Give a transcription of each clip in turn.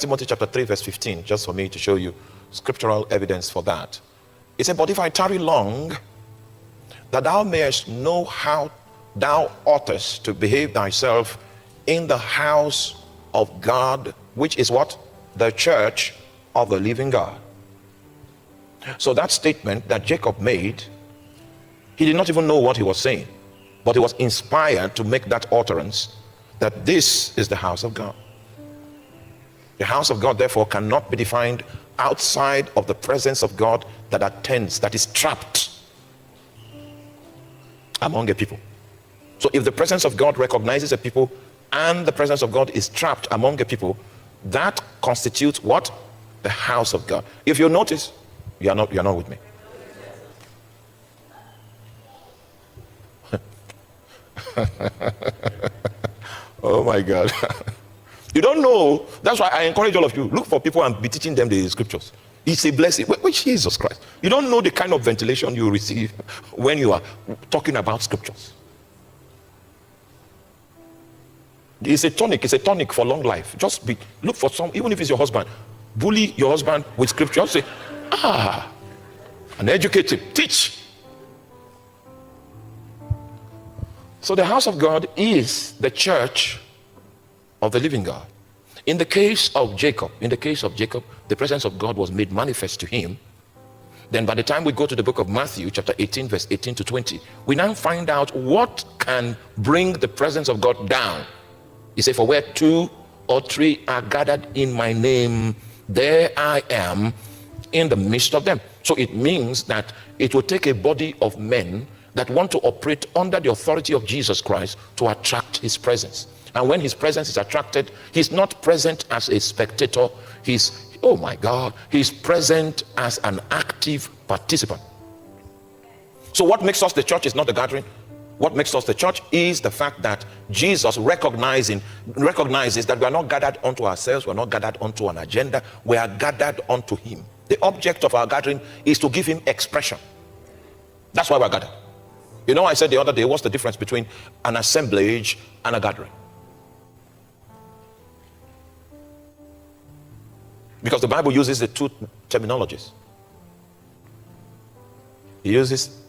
Timothy chapter 3 verse 15, just for me to show you scriptural evidence for that. It said, but if I tarry long, that thou mayest know how thou oughtest to behave thyself in the house of God, which is what? The church of the living God. So that statement that Jacob made, he did not even know what he was saying, but he was inspired to make that utterance that this is the house of God. The house of God, therefore, cannot be defined outside of the presence of God that attends, that is trapped among a people. So if the presence of God recognizes a people and the presence of God is trapped among a people, that constitutes what? The house of God. If you notice, you're not with me. Oh my God. You don't know. That's why I encourage all of you, look for people and be teaching them the scriptures. It's a blessing. Which Jesus Christ. You don't know the kind of ventilation you receive when you are talking about scriptures. It's a tonic for long life. Just look for some, even if it's your husband, bully your husband with scripture. Say, and educate him, teach. So the house of God is the church of the living God. In the case of Jacob, the presence of God was made manifest to him. Then by the time we go to the book of Matthew, chapter 18, verse 18 to 20, we now find out what can bring the presence of God down. He said, for where 2 or 3 are gathered in my name, there I am in the midst of them. So it means that it will take a body of men that want to operate under the authority of Jesus Christ to attract his presence. And when his presence is attracted, he's not present as a spectator. He's present as an active participant. So what makes us the church is not the gathering. What makes us the church is the fact that Jesus recognizes that we are not gathered unto ourselves, we are not gathered unto an agenda, we are gathered unto him. The object of our gathering is to give him expression. That's why we're gathered. You know, I said the other day, what's the difference between an assemblage and a gathering? Because the Bible uses the two terminologies. He uses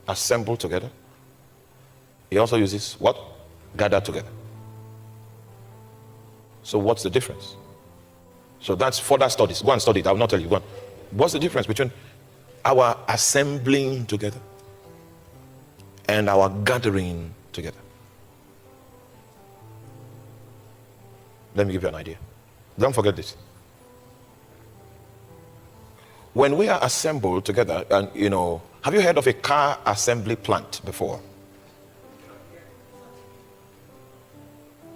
assemble together. He also uses what? Gather together. So what's the difference? So that's further studies. Go and study it. I will not tell you. Go on. What's the difference between our assembling together and our gathering together? Let me give you an idea. Don't forget this. When we are assembled together, and have you heard of a car assembly plant before?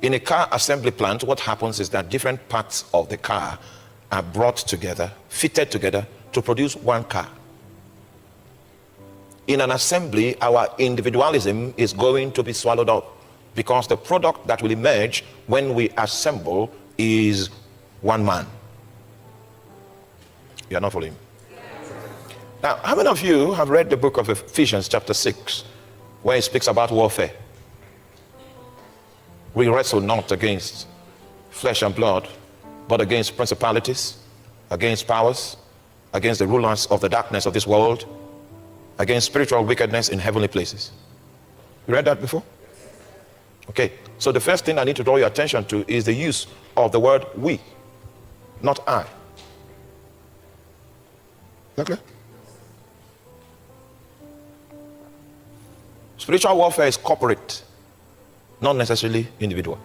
In a car assembly plant, what happens is that different parts of the car are brought together, fitted together to produce one car. In an assembly, our individualism is going to be swallowed up because the product that will emerge when we assemble is one man. You are not following me? Now, how many of you have read the book of Ephesians chapter 6 where it speaks about warfare? We wrestle not against flesh and blood, but against principalities, against powers, against the rulers of the darkness of this world, against spiritual wickedness in heavenly places. You read that before? Okay, so the first thing I need to draw your attention to is the use of the word we, not I. Okay? Spiritual warfare is corporate, not necessarily individual.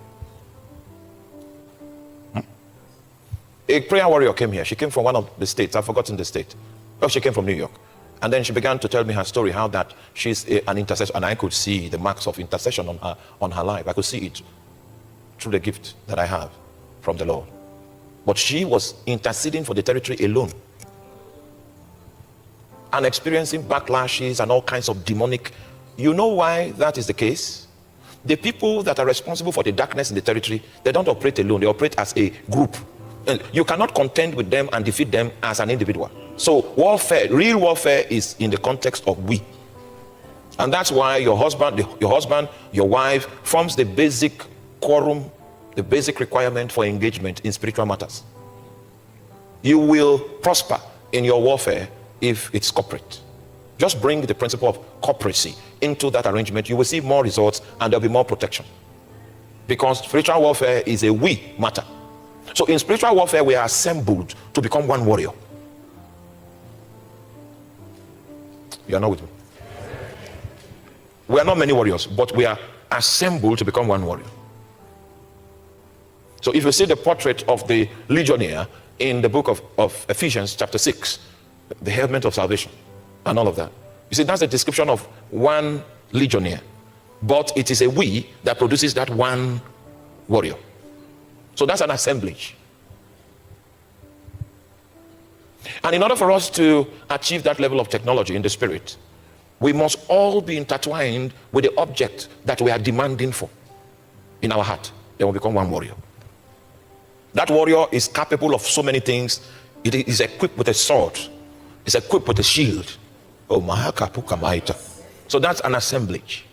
A prayer warrior came here. She came from one of the states. I've forgotten the state. Oh, she came from New York. And then she began to tell me her story, how that she's an intercessor. And I could see the marks of intercession on her life. I could see it through the gift that I have from the Lord. But she was interceding for the territory alone and experiencing backlashes and all kinds of demonic. You know why that is the case? The people that are responsible for the darkness in the territory, they don't operate alone. They operate as a group. And you cannot contend with them and defeat them as an individual. So warfare, real warfare, is in the context of we. And that's why your husband, your wife forms the basic quorum, the basic requirement for engagement in spiritual matters. You will prosper in your warfare if it's corporate. Just bring the principle of corporacy into that arrangement. You will see more results and there'll be more protection. Because spiritual warfare is a we matter. So in spiritual warfare, we are assembled to become one warrior. You are not with me. We are not many warriors, but we are assembled to become one warrior. So if you see the portrait of the legionnaire in the book of Ephesians chapter 6, the helmet of salvation and all of that, you see that's a description of one legionnaire, but it is a we that produces that one warrior. So that's an assemblage. And in order for us to achieve that level of technology in the spirit, we must all be intertwined with the object that we are demanding for in our heart. Then we become one warrior. That warrior is capable of so many things. It is equipped with a sword. It's equipped with a shield. Oh, so that's an assemblage.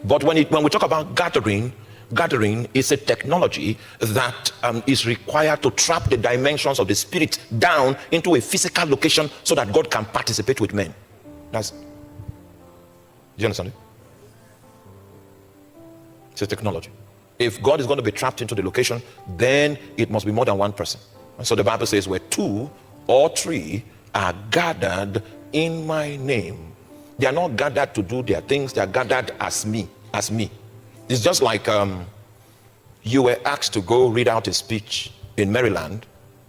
But when we talk about gathering is a technology that is required to trap the dimensions of the spirit down into a physical location so that God can participate with men. Do you understand it? It's a technology. If God is going to be trapped into the location, then it must be more than one person. And so the Bible says, where 2 or 3 are gathered in my name. They are not gathered to do their things. They are gathered as me. It's just like you were asked to go read out a speech in Maryland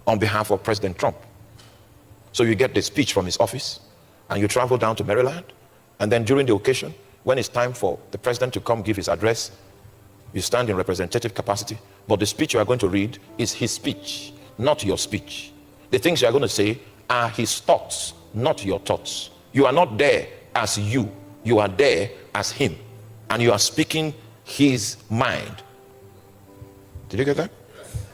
on behalf of President Trump. So you get the speech from his office and you travel down to Maryland, and then during the occasion, when it's time for the president to come give his address, you stand in representative capacity, but the speech you are going to read is his speech, not your speech. The things you are going to say are his thoughts, not your thoughts. You are not there as you are there as him, and you are speaking his mind. Did you get that?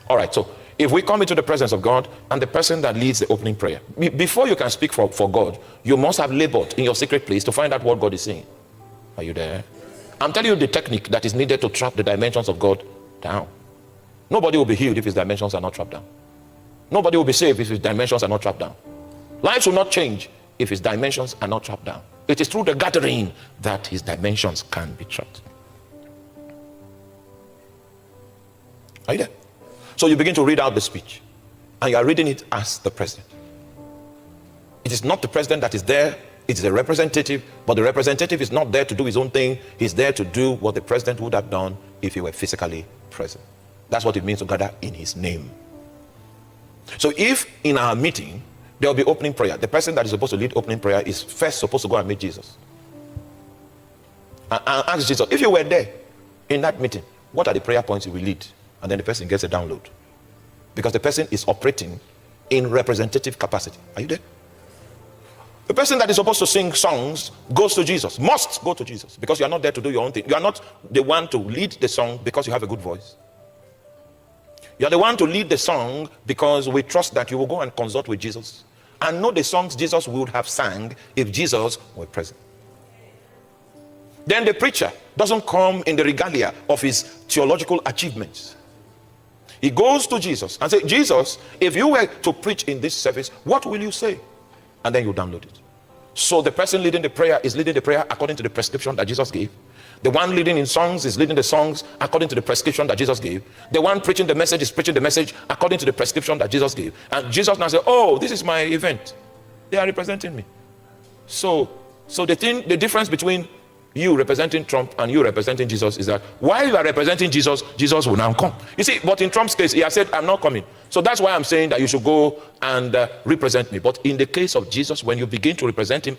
All right, so if we come into the presence of God and the person that leads the opening prayer, before you can speak for God, you must have labored in your secret place to find out what God is saying. Are you there? I'm telling you the technique that is needed to trap the dimensions of God down. Nobody will be healed if his dimensions are not trapped down. Nobody will be saved if his dimensions are not trapped down. Lives will not change if his dimensions are not trapped down. It is through the gathering that his dimensions can be trapped. Are you there? So you begin to read out the speech, and you are reading it as the president. It is not the president that is there, it is a representative, but the representative is not there to do his own thing. He's there to do what the president would have done if he were physically present. That's what it means to gather in his name. So if in our meeting there will be opening prayer, the person that is supposed to lead opening prayer is first supposed to go and meet Jesus and ask Jesus, if you were there in that meeting, what are the prayer points you will lead? And then the person gets a download, because the person is operating in representative capacity. Are you there? The person that is supposed to sing songs goes to Jesus, must go to Jesus, because you are not there to do your own thing. You are not the one to lead the song because you have a good voice. You are the one to lead the song because we trust that you will go and consult with Jesus and know the songs Jesus would have sang if Jesus were present. Then the preacher doesn't come in the regalia of his theological achievements. He goes to Jesus and says, Jesus, if you were to preach in this service, what will you say? And then you download it. So the person leading the prayer is leading the prayer according to the prescription that Jesus gave. The one leading in songs is leading the songs according to the prescription that Jesus gave. The one preaching the message is preaching the message according to the prescription that Jesus gave. And Jesus now says, oh, this is my event. They are representing me. So the difference between you representing Trump and you representing Jesus is that while you are representing Jesus, Jesus will now come. You see, but in Trump's case, he has said, I'm not coming. So that's why I'm saying that you should go and represent me. But in the case of Jesus, when you begin to represent him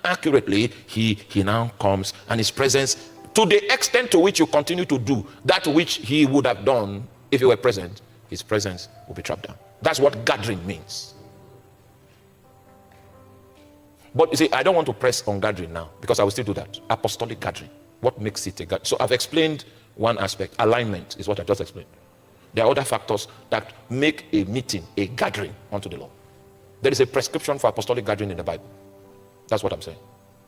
accurately, he now comes, and his presence, to the extent to which you continue to do that which he would have done if he were present, his presence will be trapped down. That's what gathering means. But you see, I don't want to press on gathering now, because I will still do that. Apostolic gathering. What makes it a gathering? So I've explained one aspect. Alignment is what I just explained. There are other factors that make a meeting a gathering unto the Lord. There is a prescription for apostolic gathering in the Bible. That's what I'm saying.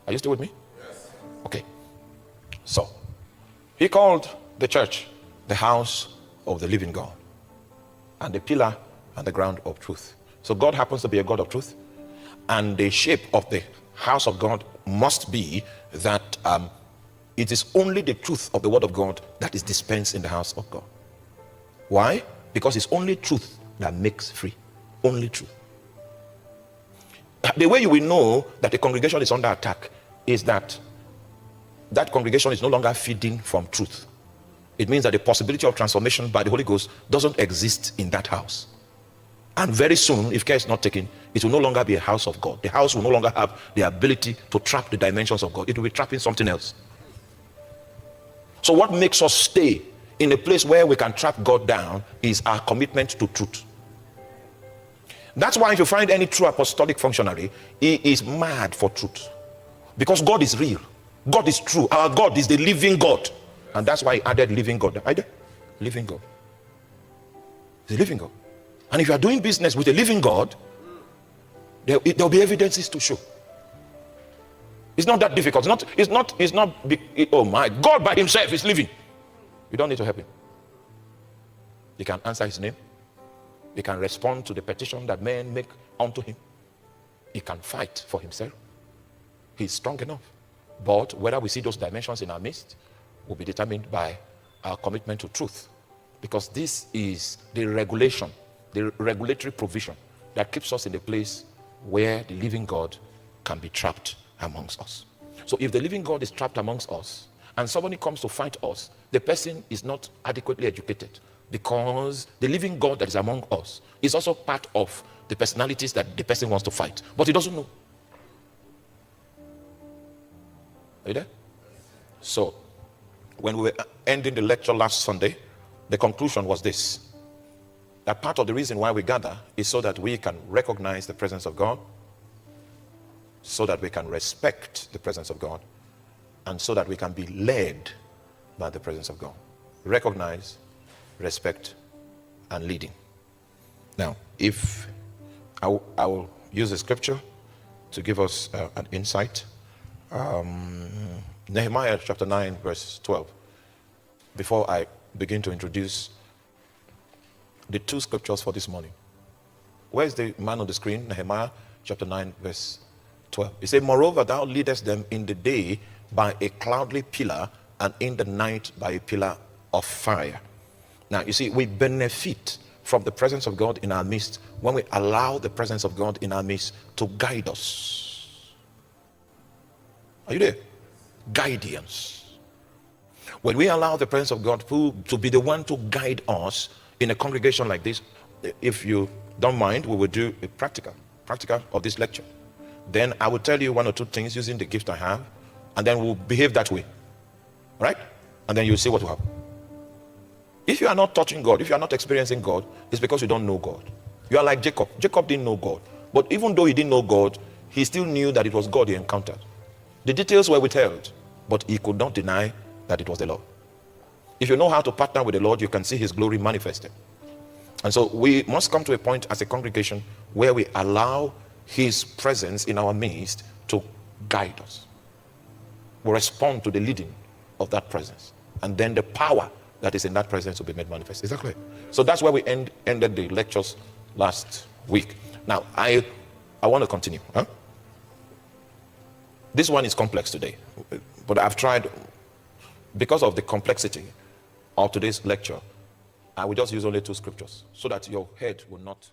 Are you still with me? Yes. Okay. So, he called the church the house of the living God, and the pillar and the ground of truth. So God happens to be a God of truth. And the shape of the house of God must be that it is only the truth of the word of God that is dispensed in the house of God. Why? Because it's only truth that makes free. Only truth. The way you will know that a congregation is under attack is that that congregation is no longer feeding from truth. It means that the possibility of transformation by the Holy Ghost doesn't exist in that house. And very soon, if care is not taken, it will no longer be a house of God. The house will no longer have the ability to trap the dimensions of God. It will be trapping something else. So what makes us stay in a place where we can trap God down is our commitment to truth. That's why if you find any true apostolic functionary, he is mad for truth. Because God is real. God is true. Our God is the living God. And that's why he added living God. Living God. The living God. And if you are doing business with a living God, there will be evidences to show. It's not that difficult. It's not oh my, God by himself is living. You don't need to help him. He can answer his name. He can respond to the petition that men make unto him. He can fight for himself. He's strong enough. But whether we see those dimensions in our midst will be determined by our commitment to truth. Because this is the regulation, the regulatory provision that keeps us in a place where the living God can be trapped amongst us. So if the living God is trapped amongst us and somebody comes to fight us, the person is not adequately educated, because the living God that is among us is also part of the personalities that the person wants to fight, but he doesn't know. Are you there? So when we were ending the lecture last Sunday, the conclusion was this: that part of the reason why we gather is so that we can recognize the presence of God, so that we can respect the presence of God, and so that we can be led by the presence of God. Recognize, respect, and leading. Now, if I will use a scripture to give us an insight. Nehemiah chapter 9 verse 12. Before I begin to introduce the two scriptures for this morning. Where's the man on the screen? Nehemiah chapter 9 verse 12. It says, moreover, thou leadest them in the day by a cloudy pillar, and in the night by a pillar of fire. Now, you see, we benefit from the presence of God in our midst when we allow the presence of God in our midst to guide us. Are you there? Guidance. When we allow the presence of God to be the one to guide us in a congregation like this, if you don't mind, we will do a practical of this lecture. Then I will tell you one or two things using the gift I have, and then we'll behave that way. Right? And then you'll see what will happen. If you are not touching God, if you are not experiencing God, it's because you don't know God. You are like Jacob. Jacob didn't know God. But even though he didn't know God, he still knew that it was God he encountered. The details were withheld, but he could not deny that it was the Lord. If you know how to partner with the Lord, you can see his glory manifested. And so we must come to a point as a congregation where we allow his presence in our midst to guide us. We respond to the leading of that presence, and then the power that is in that presence will be made manifest. Is that clear? So that's where we ended the lectures last week. Now I want to continue. This one is complex today, but I've tried, because of the complexity of today's lecture, I will just use only two scriptures so that your head will not